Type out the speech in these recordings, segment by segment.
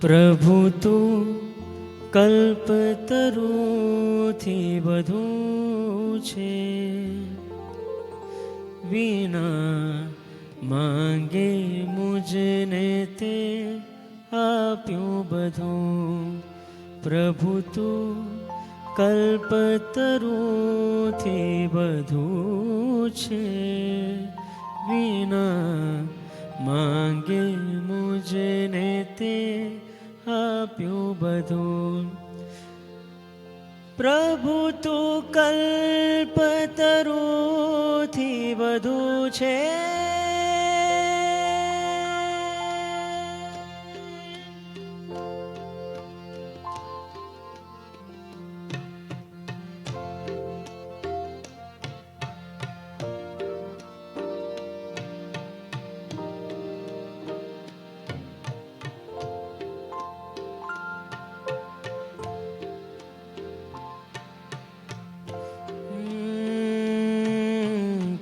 પ્રભુ તું કલ્પતરુથી બધું છે, વિના માંગે મુજને તે આપ્યું બધું. પ્રભુ તું કલ્પતરુથી બધું છે, વિના માંગે મુજને તે આપ્યું બધું. પ્રભુ તું કલ્પતરુથી બધું છે,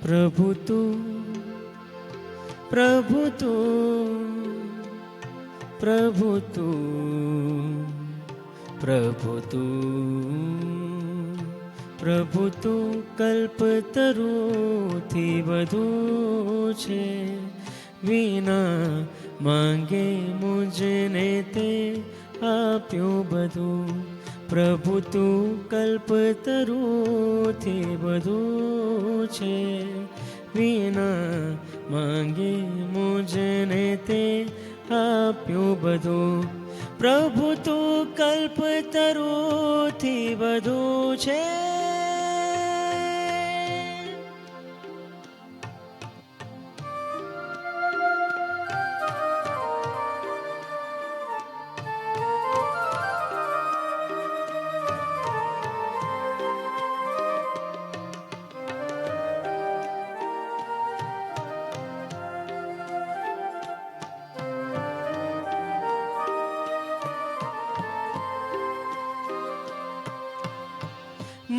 પ્રભુ તું પ્રભુ તું પ્રભુ તું પ્રભુ તું પ્રભુ તું કલ્પતરુથી બધું છે, વિના માંગે મુજને તે આપ્યું બધું. પ્રભુ તું કલ્પતરુથી બધું છે, વિના માંગે મુજને તે આપ્યું બધું. પ્રભુ તું કલ્પતરુથી બધું છે,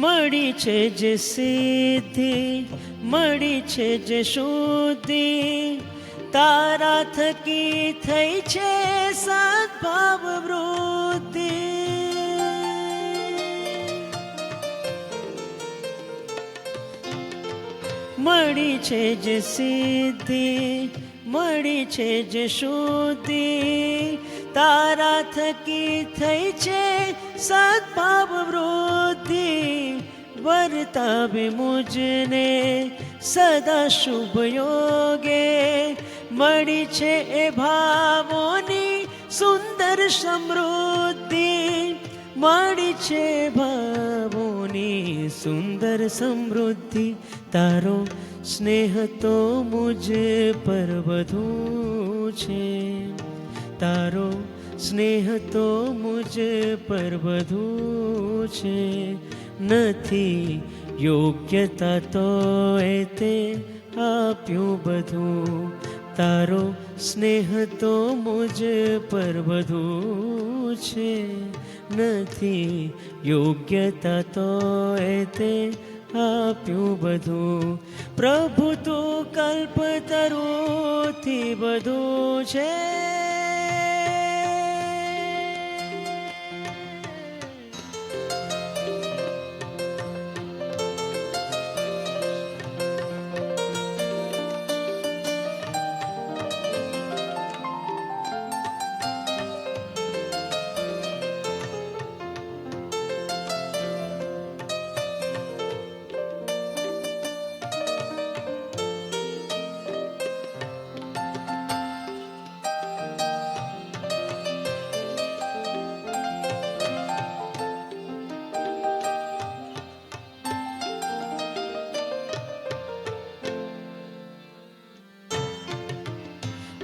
મળી છે જે સિદ્ધિ, મળી છે જે શુદ્ધિ, તારા થકી થઈ છે સદ્ભાવ વૃદ્ધિ. મળી છે જે સિદ્ધિ, મળી છે જે શુદ્ધિ, તારા થકી થઈ છે સદ્ભાવ વૃદ્ધિ. વર્તાવે મુજને સદા શુભ યોગે, મળી છે એ ભાવોની સુંદર સમૃદ્ધિ. મળી છે ભાવોની સુંદર સમૃદ્ધિ, તારો સ્નેહ તો મુજ પર બધું છે, તારો સ્નેહ તો મુજ પર બધું છે. નથી યોગ્યતા તો એ તે આપ્યું બધું, તારો સ્નેહ તો મુજ પર બધું છે. નથી યોગ્યતા તો એ તે આપ્યું બધું. પ્રભુ તું કલ્પતરુથી બધું છે,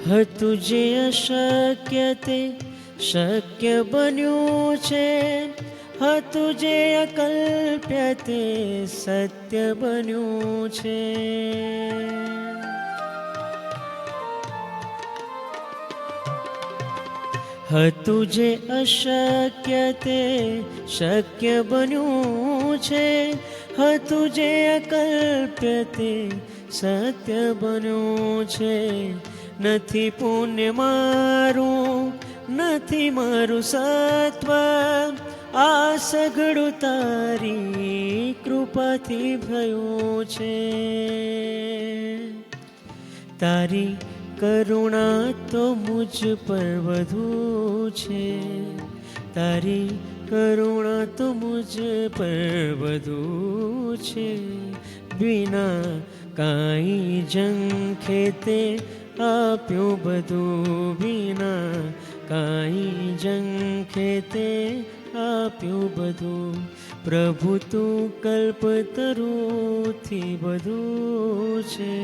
હતું જે અશક્ય તે શક્ય બન્યું છે, હતું જે અકલ્પ્ય તે સત્ય બન્યું છે. હતું જે અશક્ય તે શક્ય બન્યું છે, હતું જે અકલ્પ્ય તે સત્ય બન્યું છે. નથી પુણ્ય મારું નથી મારું સત્વ, આ સઘળું તારી કૃપાથી ભયું છે. તારી કરુણા તો મુજ પર વધુ છે, તારી કરુણા તો મુજ પર વધુ છે. વિના કાંઈ ઝંખે તે આપ્યું બધું, વિના કાંઈ ઝંખે તે આપ્યું બધું. પ્રભુ તું કલ્પતરુથી બધું છે,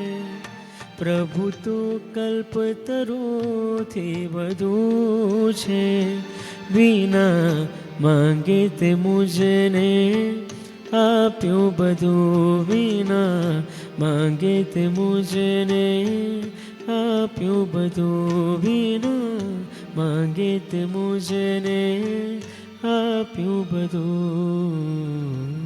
પ્રભુ તું કલ્પતરુથી બધું છે. વિના માંગે તે મુજને આપ્યું બધું, વિના માંગે તે મુજને આપ્યું બધું, વિના માંગે તે મુજને આપ્યું બધું.